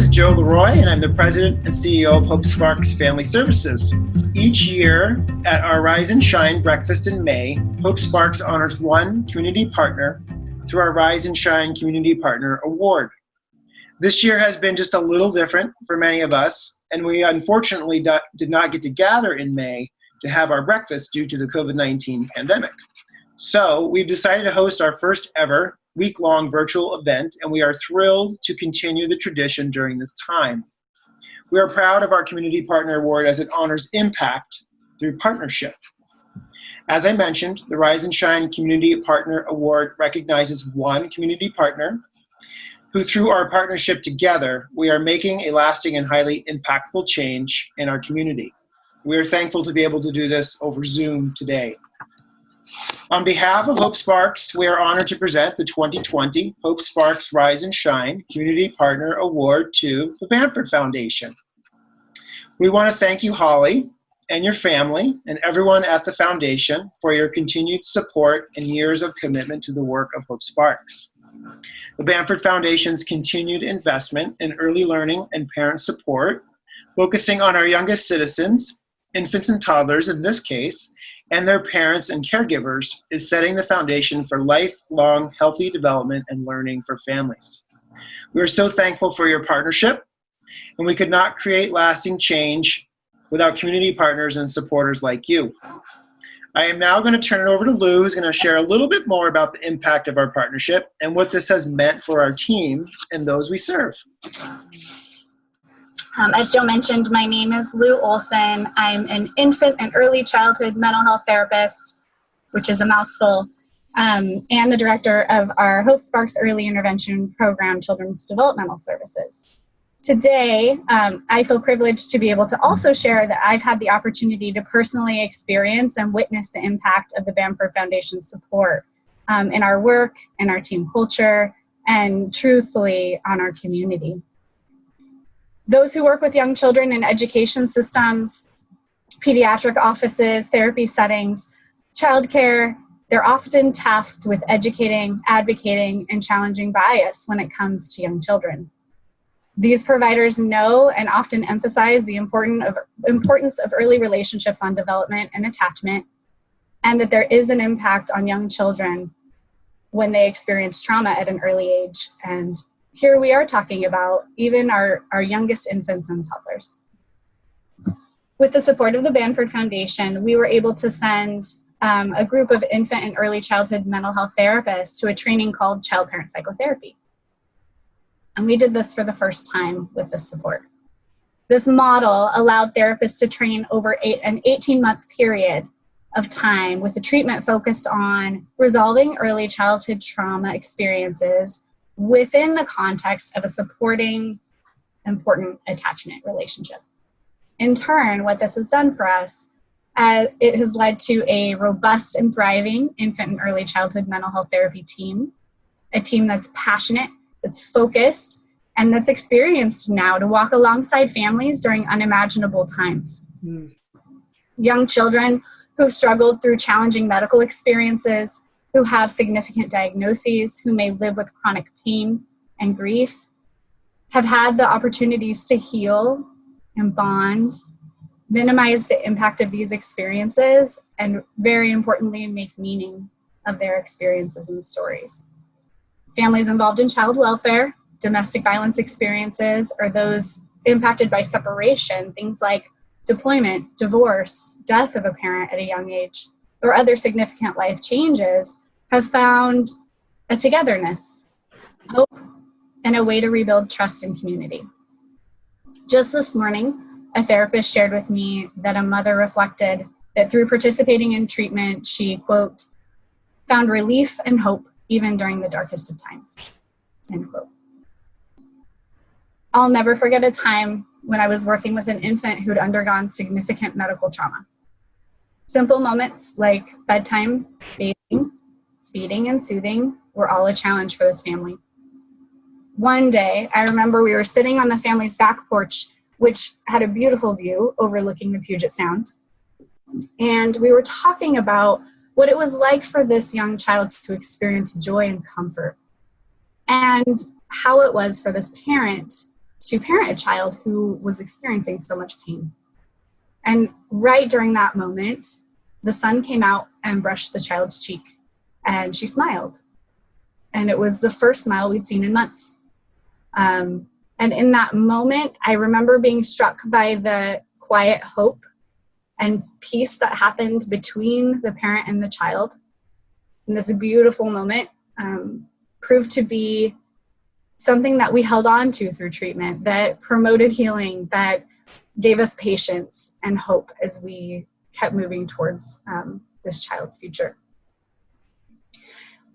is Joe Leroy, and I'm the President and CEO of Hope Sparks Family Services. Each year at our Rise and Shine breakfast in May, Hope Sparks honors one community partner through our Rise and Shine Community Partner Award. This year has been just a little different for many of us, and we unfortunately did not get to gather in May to have our breakfast due to the COVID-19 pandemic. So we've decided to host our first ever week-long virtual event, and we are thrilled to continue the tradition during this time. We are proud of our Community Partner Award as it honors impact through partnership. As I mentioned, the Rise and Shine Community Partner Award recognizes one community partner who, through our partnership together, we are making a lasting and highly impactful change in our community. We are thankful to be able to do this over Zoom today. On behalf of Hope Sparks, we are honored to present the 2020 Hope Sparks Rise and Shine Community Partner Award to the Bamford Foundation. We want to thank you, Holly, and your family, and everyone at the foundation for your continued support and years of commitment to the work of Hope Sparks. The Bamford Foundation's continued investment in early learning and parent support, focusing on our youngest citizens, infants and toddlers in this case, and their parents and caregivers, is setting the foundation for lifelong healthy development and learning for families. We are so thankful for your partnership, and we could not create lasting change without community partners and supporters like you. I am now going to turn it over to Lou, who's going to share a little bit more about the impact of our partnership and what this has meant for our team and those we serve. As Joe mentioned, my name is Lou Olson. I'm an infant and early childhood mental health therapist, which is a mouthful, and the director of our Hope Sparks Early Intervention Program, Children's Developmental Services. Today, I feel privileged to be able to also share that I've had the opportunity to personally experience and witness the impact of the Bamford Foundation's support in our work, in our team culture, and truthfully on our community. Those who work with young children in education systems, pediatric offices, therapy settings, childcare, they're often tasked with educating, advocating, and challenging bias when it comes to young children. These providers know and often emphasize the importance of early relationships on development and attachment, and that there is an impact on young children when they experience trauma at an early age. And here we are talking about even our youngest infants and toddlers. With the support of the Bamford Foundation, we were able to send a group of infant and early childhood mental health therapists to a training called Child Parent Psychotherapy. And we did this for the first time with this support. This model allowed therapists to train over an 18-month period of time with a treatment focused on resolving early childhood trauma experiences within the context of a supporting, important attachment relationship. In turn, what this has done for us, it has led to a robust and thriving infant and early childhood mental health therapy team, a team that's passionate, that's focused, and that's experienced now to walk alongside families during unimaginable times. Young children who've struggled through challenging medical experiences, who have significant diagnoses, who may live with chronic pain and grief, have had the opportunities to heal and bond, minimize the impact of these experiences, and very importantly, make meaning of their experiences and stories. Families involved in child welfare, domestic violence experiences, or those impacted by separation, things like deployment, divorce, death of a parent at a young age, or other significant life changes, have found a togetherness, hope, and a way to rebuild trust and community. Just this morning, a therapist shared with me that a mother reflected that through participating in treatment, she, quote, found relief and hope even during the darkest of times, end quote. I'll never forget a time when I was working with an infant who'd undergone significant medical trauma. Simple moments like bedtime, bathing, feeding, and soothing were all a challenge for this family. One day, I remember we were sitting on the family's back porch, which had a beautiful view overlooking the Puget Sound. And we were talking about what it was like for this young child to experience joy and comfort, and how it was for this parent to parent a child who was experiencing so much pain. And right during that moment, the sun came out and brushed the child's cheek, and she smiled. And it was the first smile we'd seen in months. And in that moment, I remember being struck by the quiet hope and peace that happened between the parent and the child. And this beautiful moment proved to be something that we held on to through treatment, that promoted healing, that gave us patience and hope as we kept moving towards this child's future.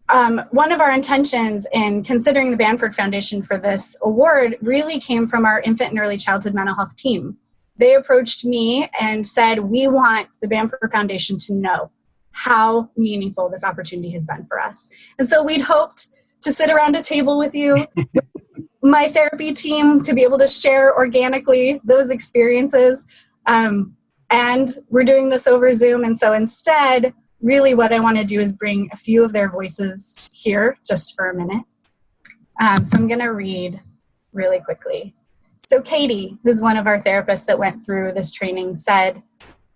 One of our intentions in considering the Bamford Foundation for this award really came from our infant and early childhood mental health team. They approached me and said, we want the Bamford Foundation to know how meaningful this opportunity has been for us. And so we'd hoped to sit around a table with you, my therapy team, to be able to share organically those experiences. And we're doing this over Zoom. And so instead, really what I want to do is bring a few of their voices here just for a minute. So I'm going to read really quickly. So Katie, who's one of our therapists that went through this training, said,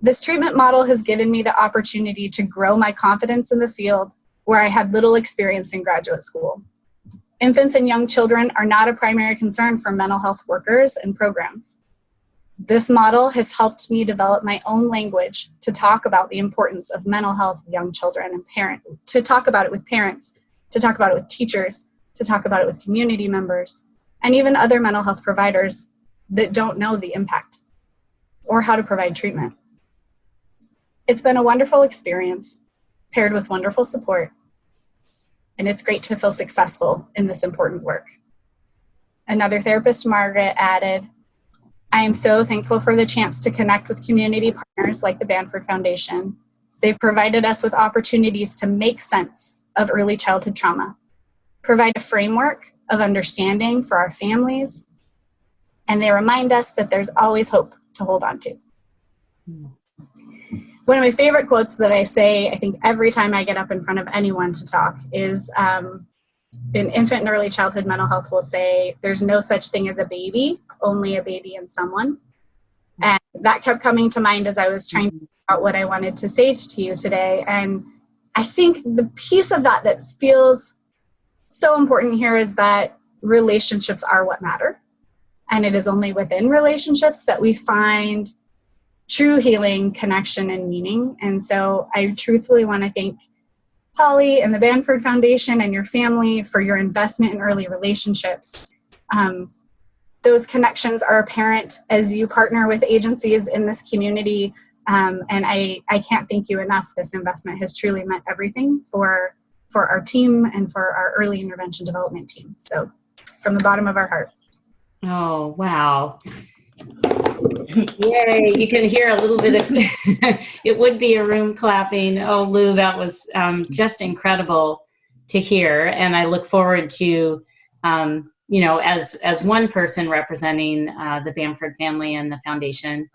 "This treatment model has given me the opportunity to grow my confidence in the field where I had little experience in graduate school. Infants and young children are not a primary concern for mental health workers and programs. This model has helped me develop my own language to talk about the importance of mental health of young children and to talk about it with parents, to talk about it with teachers, to talk about it with community members, and even other mental health providers that don't know the impact or how to provide treatment. It's been a wonderful experience paired with wonderful support, and it's great to feel successful in this important work." Another therapist, Margaret, added, "I am so thankful for the chance to connect with community partners like the Bamford Foundation. They've provided us with opportunities to make sense of early childhood trauma, provide a framework of understanding for our families, and they remind us that there's always hope to hold on to." One of my favorite quotes that I say, I think every time I get up in front of anyone to talk, is in infant and early childhood mental health will say, "There's no such thing as a baby, only a baby in someone." And that kept coming to mind as I was trying to figure out what I wanted to say to you today. And I think the piece of that that feels so important here is that relationships are what matter. And it is only within relationships that we find true healing, connection, and meaning. And so I truthfully want to thank Holly and the Bamford Foundation and your family for your investment in early relationships. Those connections are apparent as you partner with agencies in this community. And I can't thank you enough. This investment has truly meant everything for our team and for our early intervention development team. So from the bottom of our heart. Oh, wow. Yay, you can hear a little bit of, it would be a room clapping. Oh, Lou, that was just incredible to hear. And I look forward to, as one person representing the Bamford family and the foundation,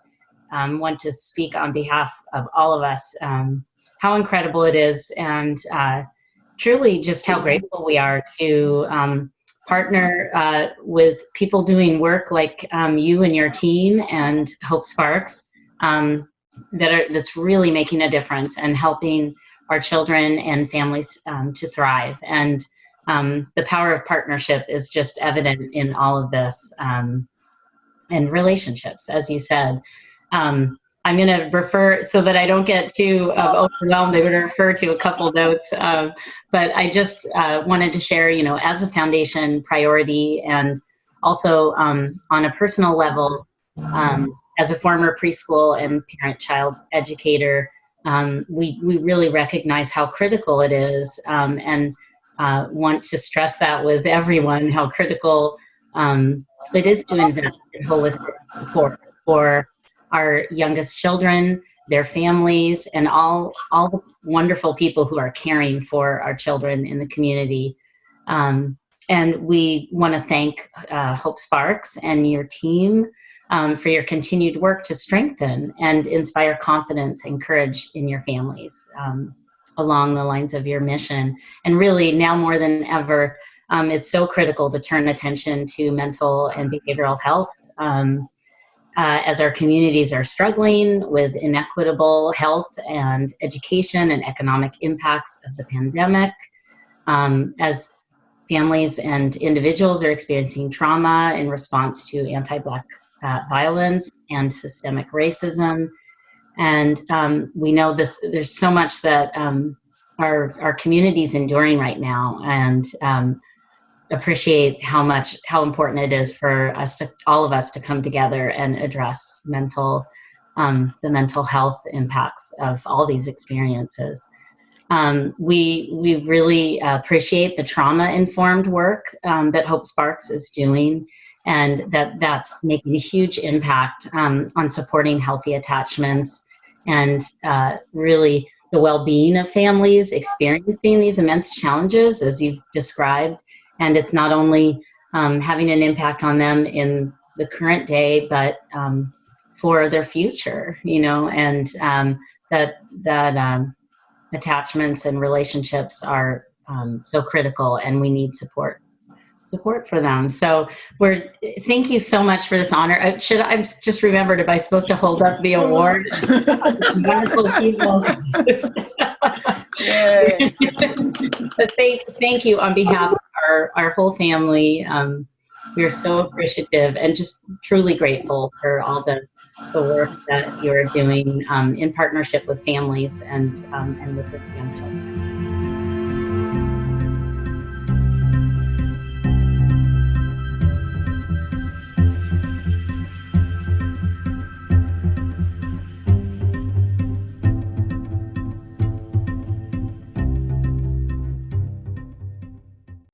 want to speak on behalf of all of us, how incredible it is, and truly just how grateful we are to partner with people doing work like you and your team and Hope Sparks that's really making a difference and helping our children and families to thrive. And the power of partnership is just evident in all of this, and relationships, as you said. I'm going to refer, so that I don't get too overwhelmed, I'm going to refer to a couple notes. But I just wanted to share, as a foundation priority, and also on a personal level, as a former preschool and parent-child educator, we really recognize how critical it is, and want to stress that with everyone, how critical it is to invest in holistic support for our youngest children, their families, and all the wonderful people who are caring for our children in the community. And we want to thank Hope Sparks and your team for your continued work to strengthen and inspire confidence and courage in your families along the lines of your mission. And really, now more than ever, it's so critical to turn attention to mental and behavioral health as our communities are struggling with inequitable health and education and economic impacts of the pandemic, as families and individuals are experiencing trauma in response to anti-Black violence and systemic racism. And we know there's so much that our community's enduring right now, and appreciate how important it is for all of us to come together and address the mental health impacts of all these experiences. We really appreciate the trauma-informed work that Hope Sparks is doing, and that's making a huge impact on supporting healthy attachments and really the well-being of families experiencing these immense challenges, as you've described. And it's not only having an impact on them in the current day, but for their future, and that attachments and relationships are so critical, and we need support for them. So thank you so much for this honor. I just remembered, am I supposed to hold up the award? Wonderful people. But thank you on behalf of our whole family. We are so appreciative and just truly grateful for all the work that you're doing in partnership with families and with the young children.